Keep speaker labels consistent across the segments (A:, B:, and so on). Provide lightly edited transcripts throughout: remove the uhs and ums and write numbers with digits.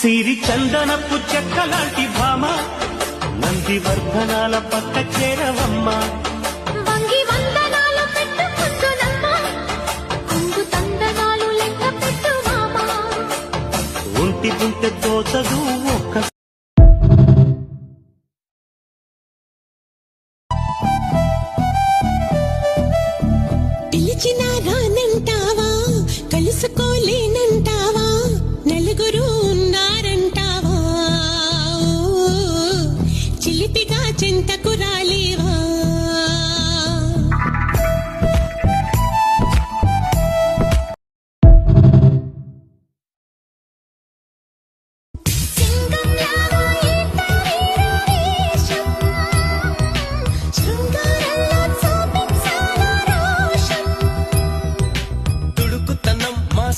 A: సిరి చందనపు చెక్కలాంటి భామ నంది వర్ధనాల పక్క చేరవమ్మ
B: వంగి వందనాలు పెట్టుకుంటున్నమ్మ కుంగు తందనాలు లెక్క పెట్టు మామ
A: ఒంటి గుంటె తోచదు ఒక్క
C: పిలిచినా రానంటావా కలుసుకోలేనంటావా నలుగురు ఉన్నారంటావా చిలిపిగా చింతకు రాలేవా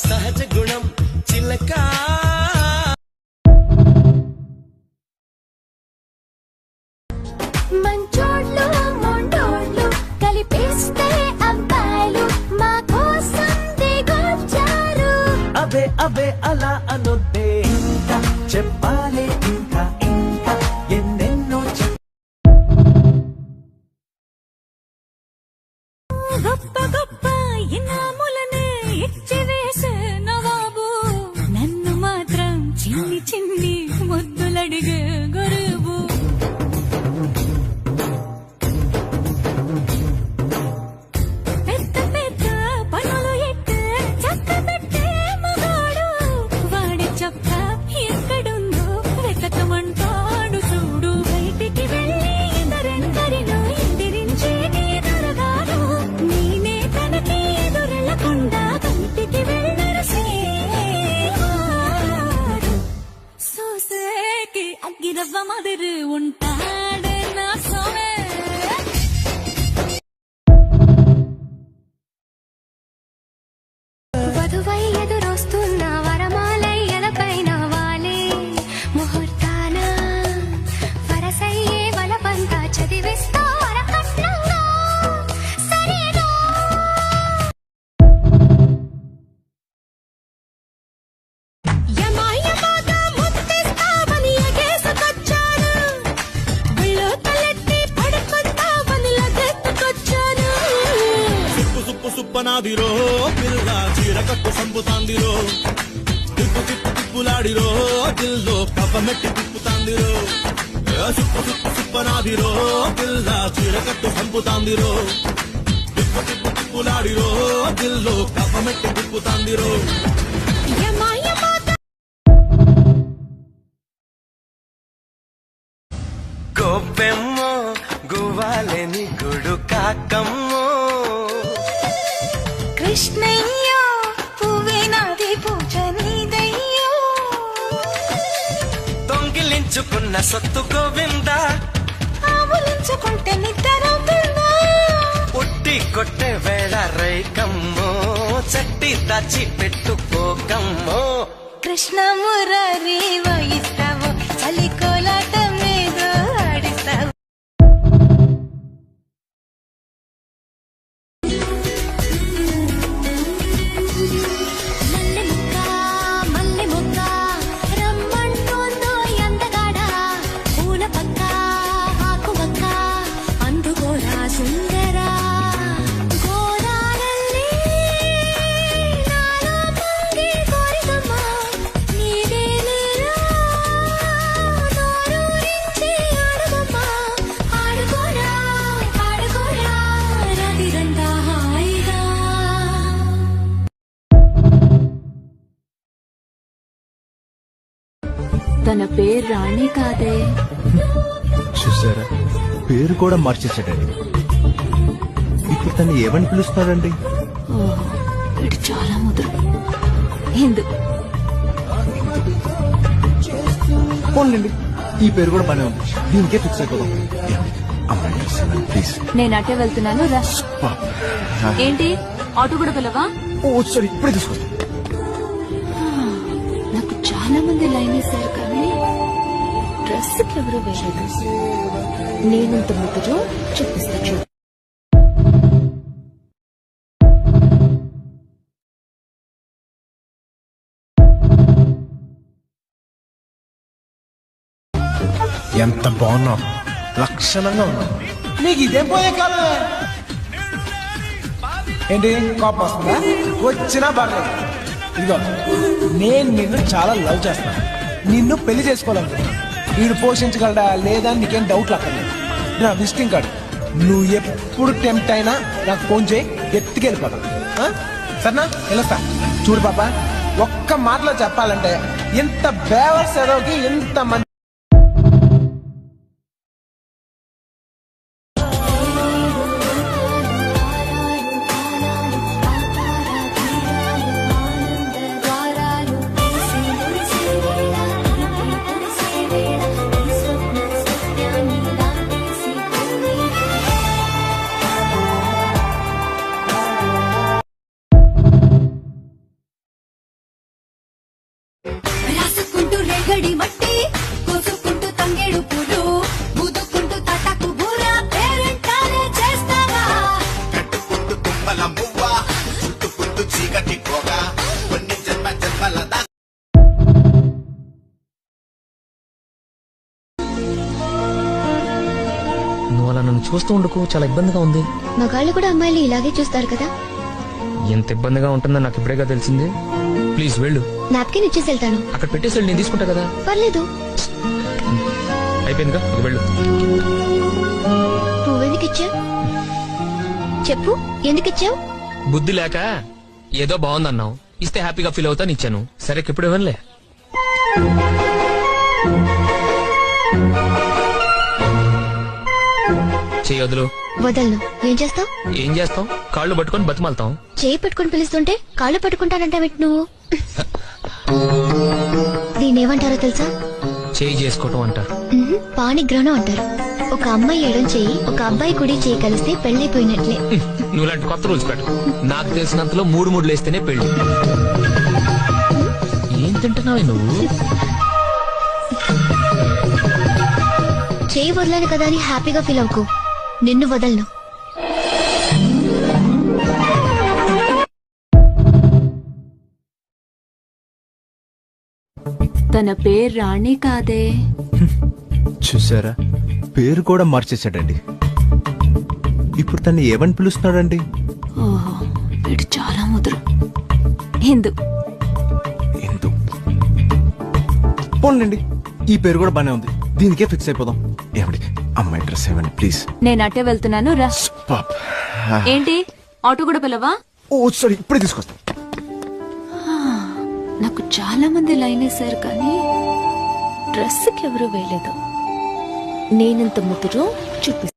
D: సహజ గుణం చిలక
B: మంచోళ్ళు మొండోళ్ళు కలిపేస్తే అబ్బాయిలు మా కోసం దిగొచ్చారు
A: అబే అబే అలా అనొద్దే ఇంకా చెప్పాలే ఇంకా ఇంకా ఎన్నెన్నో
B: గొప్ప గొప్ప ఇనాములనే ఇచ్చి వేసే నవాబు నన్ను మాత్రం చిన్ని చిన్ని ముద్దులడిగే గరువు పెద్ద పెద్ద పనులు ఎట్టే చక్క పెట్టే మగాడు వాడి చొక్క ఎక్కడుందో వెతకమంటాడు చూడు బయటికి వెళ్ళి ఇద్దరెందరినో ఎదిరించేటి దొరగారు నేనే తనకి ఎదురెళ్ళకుండా బయటికి వెళ్ళరు సేవాడు సోసేకి అగ్గిరవ్వ మదిరి ఉంటాడే నా సోమే వధువై ఎదురొస్తున్న వరమాలయ్యలపైన వాలే ముహూర్తాన వరసయ్యే వలపంతా చదివిస్తా వరకట్నంగా సరేనా
C: యమాయమాగా ముద్దిస్తావని ఎగేసుకొచ్చాను గుళ్ళో తలెత్తి పడుకుంటావని లగెత్తుకొచ్చాను
D: సుప్పు సుప్పు సుప్పనాదిరో పిల్ల చీర కట్టు సంపుతాందిరో తిప్పు తిప్పు తిప్పులాడిరో దిల్లో కవ్వమెట్టి తిప్పుతాందిరో సుప్పు సుప్పు సుప్పనాదిరో పిల్ల చీర కట్టు సంపుతాందిరో తిప్పు తిప్పు తిప్పులాడిరో దిల్లో కవ్వమెట్టి తిప్పుతాందిరో
C: యమాయమాగా
D: గొప్పెమ్మో గువ్వాలేని గుడు కాకమ్మో
C: కృష్ణయ్యో పువ్వే నాది పూజ నీదయ్యో
D: దొంగిలించుకున్న సొత్తు గోవిందా
C: ఆవులించుకుంటే నిద్ర పిల్లా
D: ఉట్టి కొట్టే వేళ రైకమ్మో చట్టి దాచి పెట్టుకోకమ్మో
C: కృష్ణ మురారి వయిస్తావు చలి కోలాట మీద ఆడిస్తావు
B: మల్లె ముక్క రమ్మంటోందో ఎంతగాడ పూల పక్క ఆకు పక్క అందుకోరా సుందరా గోదావరి నాలో పొంగి కోరికమ్మ నీదేలేరా నోరూరించి ఆడమమ్మ ఆడుకోరా ఆడుకోరా రవిరంతా హాయిగా
E: తన పేరు రాణి కాదే.
F: చూసారా పేరు కూడా మార్చేసాడండి. ఇప్పుడు తను ఏమని పిలుస్తాడండి?
E: వీడు చాలా ముదురు. ఎందుకు
F: పోన్లేండి, ఈ పేరు కూడా బానే ఉంది. దీనికే ఫిక్స్ అయిపోదాం. అమ్మాయి ప్లీజ్.
E: నేను అటే వెళ్తున్నాను రా. ఏంటి ఆటో కూడా పిలవా?
F: ఓ సారీ, ఇప్పుడే తీసుకొస్తాం.
E: నాకు చాలా మంది లైన్ వేశారు కానీ డ్రెస్కి ఎవరు వేయలేదు. నేనంత ముద్దులో చెప్పిస్తా చూడు.
F: ఎంత బాగున్నావు, లక్షణంగా ఉన్నావు. నీకు ఇదేం పోయే కాలం. ఏంటి కోపం వస్తుందా? వచ్చినా బాగా. ఇదిగో నేను నిన్ను చాలా లవ్ చేస్తాను, నిన్ను పెళ్లి చేసుకోవాలనుకున్నా. వీడు పోషించగలడా లేదా నీకేం డౌట్లు అక్కర్లేదు. నా విజిటింగ్ కార్డు, నువ్వు ఎప్పుడు టెంప్ట్ అయినా నాకు ఫోన్ చేయి, ఎత్తుకెళ్ళిపోతాను. సరేనా? వెళ్ళొస్తా. చూడు పాప, ఒక్క మాటలో చెప్పాలంటే ఇంత బేవర్స్ ఎదోకి ఇంత మంది
B: రాసుకుంటూ రేగడి మట్టి కోసుకుంటూ తంగేడు పూలు ముదుకుంటూ తటకు బూర పేరెంటానే చేస్తావా
G: కట్టుకుంటూ తుమ్మల మువ్వ చుట్టుకుంటూ చీకటి కోగ కొన్ని జన్మ జన్మల
H: నువ్వు అలా నన్ను చూస్తూ ఉండకు, చాలా ఇబ్బందిగా ఉంది.
E: మగాళ్ళు కూడా అమ్మాయిలు ఇలాగే చూస్తారు కదా.
H: ఎంత ఇబ్బందిగా ఉంటుందో నాకు ఇప్పుడేగా తెలిసింది. ప్లీజ్ వెళ్ళు.
E: నాప్కిన్ ఇచ్చేసి వెళ్తాను.
H: అక్కడ పెట్టేసి వెళ్ళు, నేను తీసుకుంటా కదా.
E: పర్లేదు.
H: అయిపోయిందిగా, ఇక వెళ్ళు.
E: పువ్వెందుకు ఇచ్చావు చెప్పు, ఎందుకు ఇచ్చావు?
H: బుద్ధి లేక ఏదో బాగుందన్నావు, ఇస్తే హ్యాపీగా ఫీల్ అవుతాను ఇచ్చాను. సరే ఇప్పుడు ఇవ్వనులే. చేయొద్దులు.
E: వదలను. ఏం చేస్తావు?
H: ఏం చేస్తాం? కాళ్ళు పట్టుకొని బతిమాలతాం.
E: చేయి పట్టుకొని పిలుస్తుంటే కాళ్ళు పట్టుకుంటానంటావేంటి నువ్వు? దీన్నేమంటారో తెలుసా?
H: చేయి చేసుకోవటం అంటారు.
E: పాణిగ్రహణం అంటారు. ఒక అమ్మాయి ఎడం చేయి, ఒక అబ్బాయి కుడి చేయి కలిస్తే పెళ్లైపోయినట్లే.
H: నువ్వు లాంటి కొత్త రూల్స్ పెట్టు. నాకు తెలిసినంతలో 3 లేస్తేనే పెళ్లి. ఏం తింటున్నావు నువ్వు?
E: చేయి వదలను కదా అని హ్యాపీగా ఫీల్ అవ్వకు. నిన్ను వదలను.
I: తన పేరు రాణి కాదే.
F: చూసారా, పేరు కూడా మార్చేశాడండి. ఇప్పుడు తన్ని ఏమని పిలుస్తున్నాడండి?
I: ఓహో, వీడు చాలా ముదురు. హిందూ.
F: ఎందు పోన్లేండి, ఈ పేరు కూడా బానే ఉంది. దీనికే ఫిక్స్ అయిపోదాం. ఏమండి, అమ్మాయి డ్రెస్ ఇవ్వండి ప్లీజ్.
I: నేను అట్టే వెళ్తున్నాను, రా. ఏంటి, ఆటో కూడా పిలవా?
F: ఓ సారీ, ఇప్పుడే తీసుకొస్తాం.
I: నాకు చాలా మంది లైన్ వేశారు కానీ డ్రెస్కి ఎవరు వేయలేదు. నేనంత ముదురు చూపి.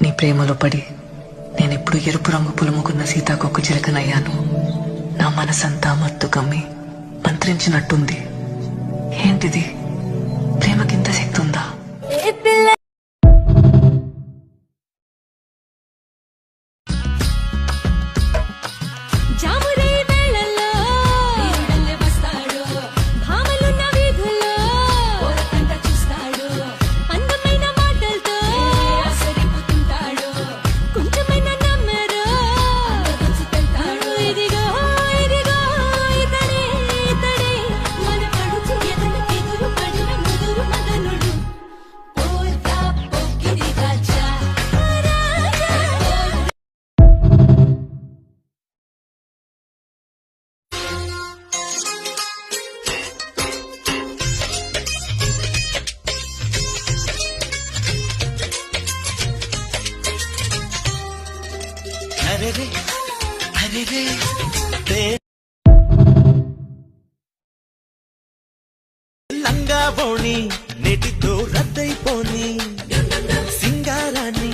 J: నీ ప్రేమలో పడి నేనెప్పుడు ఎరుపు రంగు పులుముకున్న సీతాకొక్క చిలకనయ్యాను. నా మనసంతా మత్తు కమ్మి మంత్రించినట్టుంది. ఏంటిది, ప్రేమకింత శక్తి ఉందా?
A: లంగా లంగాబోణి నెటితో రద్దయిపోని సింగారాన్ని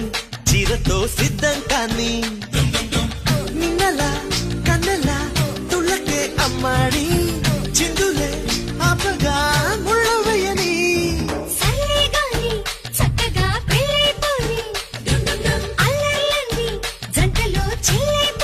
A: చీరతో సిద్ధం కాని నిన్నలా కన్నెలా తుళ్ళకే అమ్మాడి చిందులే ఆపగా ముళ్ళవయ్యని
B: సర్లే గాని చక్కగా పెళ్ళైపోని అల్లర్లన్నీ జంటలో చెల్లైపోని